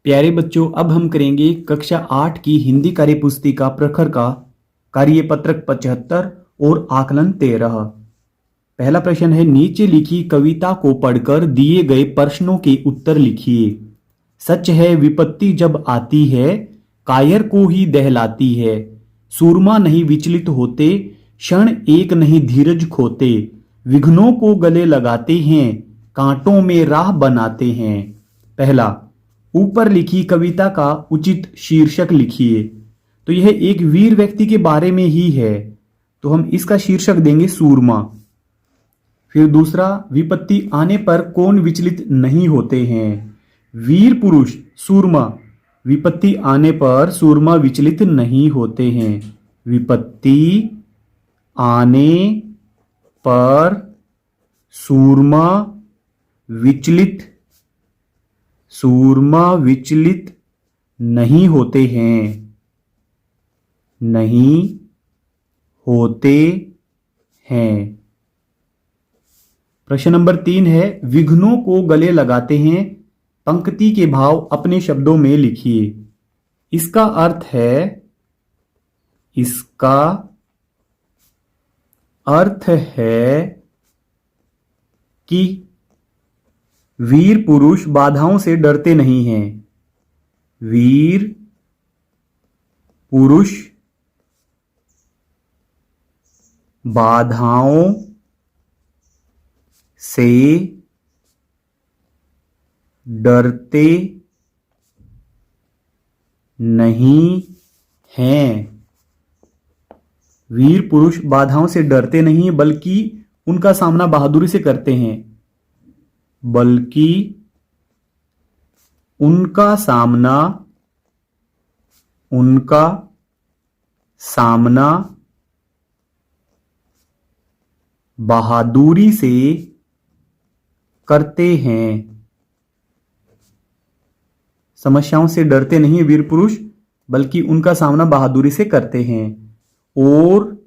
प्यारे बच्चों, अब हम करेंगे कक्षा 8 की हिंदी कार्यपुस्तिका प्रखर का कार्यपत्रक 75 और आकलन 13। पहला प्रश्न है, नीचे लिखी कविता को पढ़कर दिए गए प्रश्नों के उत्तर लिखिए। सच है विपत्ति जब आती है, कायर को ही दहलाती है। सूरमा नहीं विचलित होते, क्षण एक नहीं धीरज खोते। विघ्नों को गले लगाते हैं, कांटों में राह बनाते हैं। पहला, ऊपर लिखी कविता का उचित शीर्षक लिखिए। तो यह एक वीर व्यक्ति के बारे में ही है, तो हम इसका शीर्षक देंगे सूरमा। फिर दूसरा, विपत्ति आने पर कौन विचलित नहीं होते हैं? वीर पुरुष सूरमा। विपत्ति आने पर सूरमा विचलित नहीं होते हैं। विपत्ति आने पर सूरमा विचलित नहीं होते हैं। नहीं होते हैं। प्रश्न नंबर 3 है, विघ्नों को गले लगाते हैं। पंक्ति के भाव अपने शब्दों में लिखिए। इसका अर्थ है कि वीर पुरुष बाधाओं से डरते नहीं हैं। वीर पुरुष बाधाओं से डरते नहीं हैं। वीर पुरुष बाधाओं से डरते नहीं बल्कि उनका सामना बहादुरी से करते हैं। उनका सामना बहादुरी से करते हैं। समस्याओं से डरते नहीं वीर पुरुष, बल्कि उनका सामना बहादुरी से करते हैं और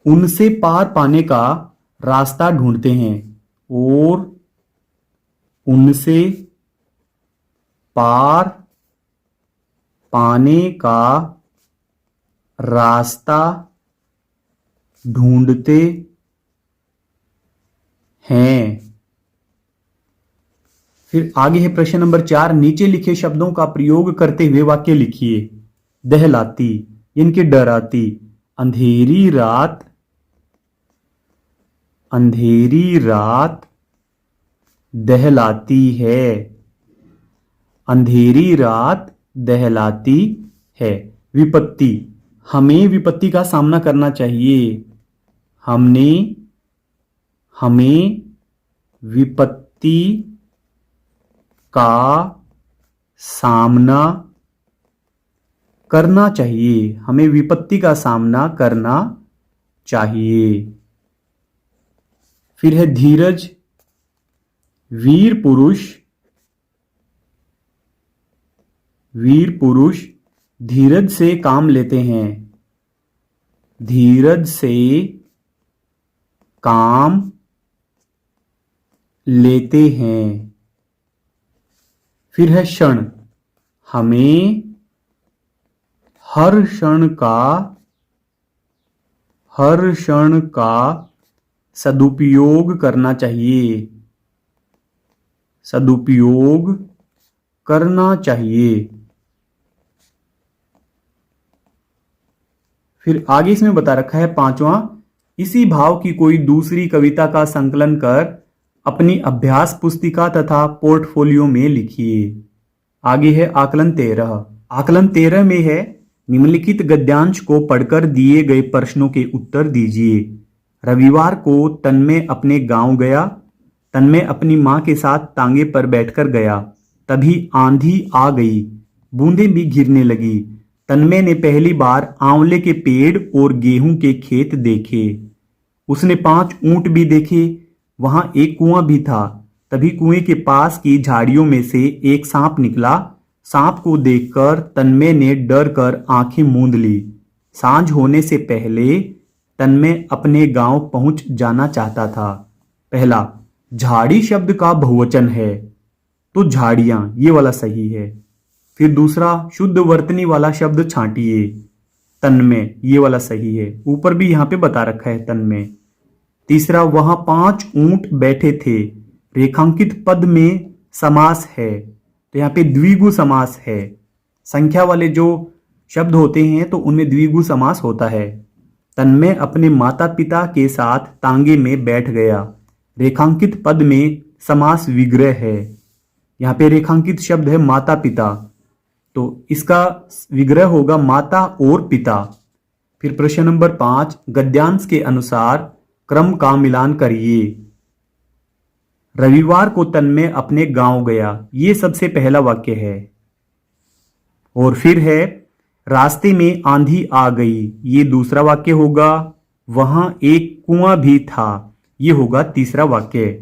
उनसे पार पाने का रास्ता ढूंढते हैं। और उनसे पार पाने का रास्ता ढूंढते हैं। फिर आगे है प्रश्न नंबर 4, नीचे लिखे शब्दों का प्रयोग करते हुए वाक्य लिखिए। दहलाती यानी कि डराती। अंधेरी रात दहलाती है। अंधेरी रात दहलाती है। विपत्ति, हमें विपत्ति का सामना करना चाहिए। हमें विपत्ति का सामना करना चाहिए। हमें विपत्ति का सामना करना चाहिए। फिर है धीरज। वीर पुरुष धीरज से काम लेते हैं। धीरज से काम लेते हैं। फिर है क्षण। हमें हर क्षण का सदुपयोग करना चाहिए। सदुपयोग करना चाहिए। फिर आगे इसमें बता रखा है 5वां, इसी भाव की कोई दूसरी कविता का संकलन कर अपनी अभ्यास पुस्तिका तथा पोर्टफोलियो में लिखिए। आगे है आकलन 13। आकलन 13 में है, निम्नलिखित गद्यांश को पढ़कर दिए गए प्रश्नों के उत्तर दीजिए। रविवार को तन्मय अपने गांव गया। तन्मय अपनी मां के साथ तांगे पर बैठकर गया। तभी आंधी आ गई, बूंदें भी गिरने लगी। तन्मय ने पहली बार आंवले के पेड़ और गेहूं के खेत देखे। उसने 5 ऊंट भी देखे। वहां एक कुआं भी था। तभी कुएं के पास की झाड़ियों में से एक सांप निकला। सांप को देखकर तन्मय ने डर कर आंखें मूंद ली। सांझ होने से पहले तन्मय अपने गांव पहुंच जाना चाहता था। पहला, झाड़ी शब्द का बहुवचन है। तो झाड़ियां, ये वाला सही है। फिर दूसरा, शुद्ध वर्तनी वाला शब्द छांटिए, तन्मय, ये वाला सही है। ऊपर भी यहां पे बता रखा है तन्मय। तीसरा, वहां 5 ऊंट बैठे थे, रेखांकित पद में समास है, तो यहाँ पे द्विगु समास है। संख्या वाले जो शब्द होते हैं तो उनमें द्विगु समास होता है। तन्मय अपने माता पिता के साथ तांगे में बैठ गया, रेखांकित पद में समास विग्रह है। यहाँ पे रेखांकित शब्द है माता पिता, तो इसका विग्रह होगा माता और पिता। फिर प्रश्न नंबर 5, गद्यांश के अनुसार क्रम का मिलान करिए। रविवार को तन्मय अपने गांव गया, ये सबसे पहला वाक्य है। और फिर है, रास्ते में आंधी आ गई, ये दूसरा वाक्य होगा। वहां एक कुआं भी था, ये होगा तीसरा वाक्य।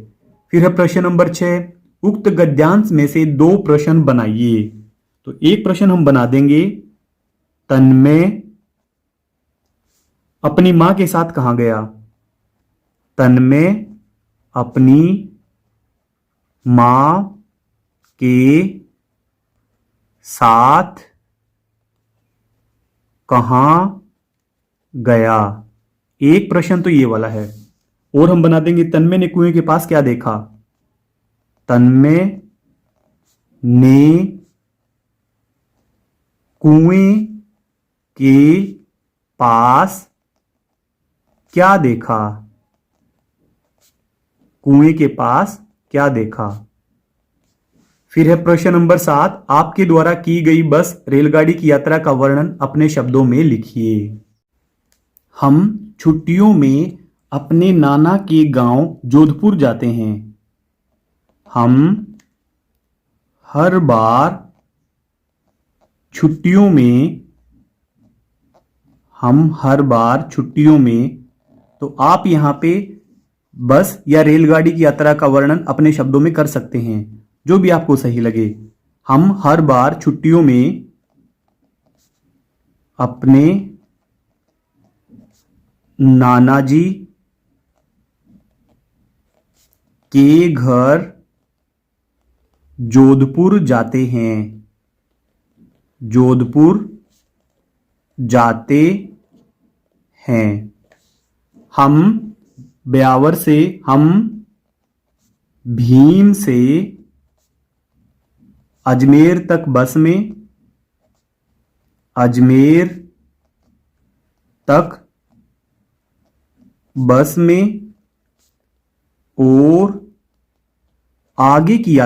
फिर है प्रश्न नंबर 6, उक्त गद्यांश में से 2 प्रश्न बनाइए। तो एक प्रश्न हम बना देंगे, तन्मय अपनी मां के साथ कहां गया? तन्मय अपनी मां के साथ कहां गया? एक प्रश्न तो ये वाला है। और हम बना देंगे, तन्मय ने कुएं के पास क्या देखा? तन्मय ने कुएं के पास क्या देखा? कुएं के पास क्या देखा? फिर है प्रश्न नंबर 7, आपके द्वारा की गई बस रेलगाड़ी की यात्रा का वर्णन अपने शब्दों में लिखिए। हम छुट्टियों में अपने नाना के गांव जोधपुर जाते हैं। हम हर बार छुट्टियों में, तो आप यहां पे बस या रेलगाड़ी की यात्रा का वर्णन अपने शब्दों में कर सकते हैं, जो भी आपको सही लगे। हम हर बार छुट्टियों में अपने नाना जी के घर जोधपुर जाते हैं। जोधपुर जाते हैं। हम ब्यावर से, हम भीम से अजमेर तक बस में, अजमेर तक बस में, और आगे की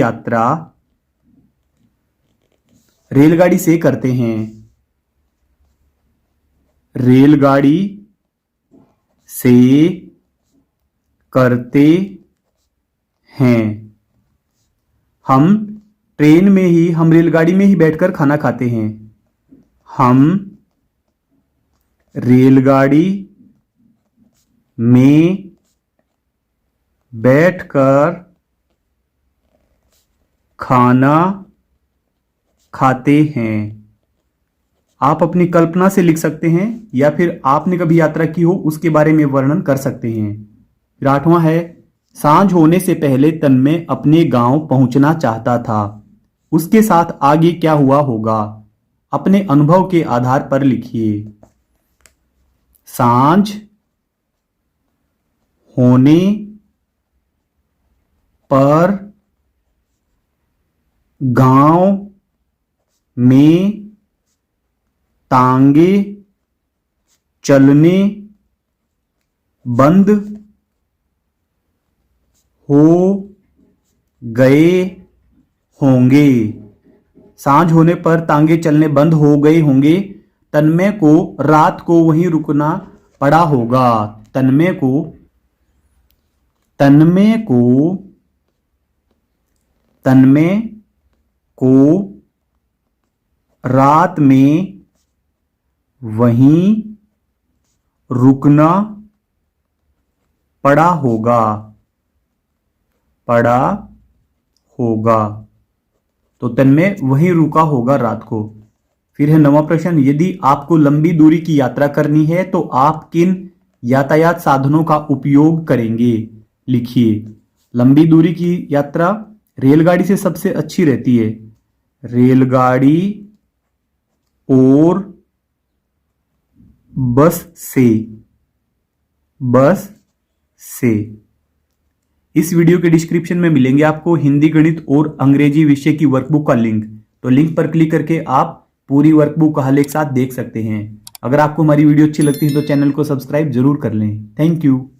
यात्रा रेलगाड़ी से करते हैं। रेलगाड़ी से करते हैं। हम ट्रेन में ही, हम रेलगाड़ी में ही बैठकर खाना खाते हैं। हम रेलगाड़ी में बैठकर खाना खाते हैं। आप अपनी कल्पना से लिख सकते हैं या फिर आपने कभी यात्रा की हो उसके बारे में वर्णन कर सकते हैं। फिर 8वां है, सांझ होने से पहले तन्मय अपने गांव पहुंचना चाहता था। उसके साथ आगे क्या हुआ होगा? अपने अनुभव के आधार पर लिखिए। सांझ होने पर गांव में तांगे चलने बंद हो गए होंगे। सांझ होने पर तांगे चलने बंद हो गए होंगे। तन्मय को रात को वहीं रुकना पड़ा होगा। तन्मय को रात में वहीं रुकना पड़ा होगा। तो तन्मय वहीं रुका होगा रात को। फिर है 9वां प्रश्न, यदि आपको लंबी दूरी की यात्रा करनी है तो आप किन यातायात साधनों का उपयोग करेंगे? लिखिए। लंबी दूरी की यात्रा रेलगाड़ी से सबसे अच्छी रहती है। रेलगाड़ी और बस से। बस से। इस वीडियो के डिस्क्रिप्शन में मिलेंगे आपको हिंदी, गणित और अंग्रेजी विषय की वर्कबुक का लिंक। तो लिंक पर क्लिक करके आप पूरी वर्कबुक का हल एक साथ देख सकते हैं। अगर आपको हमारी वीडियो अच्छी लगती है तो चैनल को सब्सक्राइब जरूर कर लें। Thank you.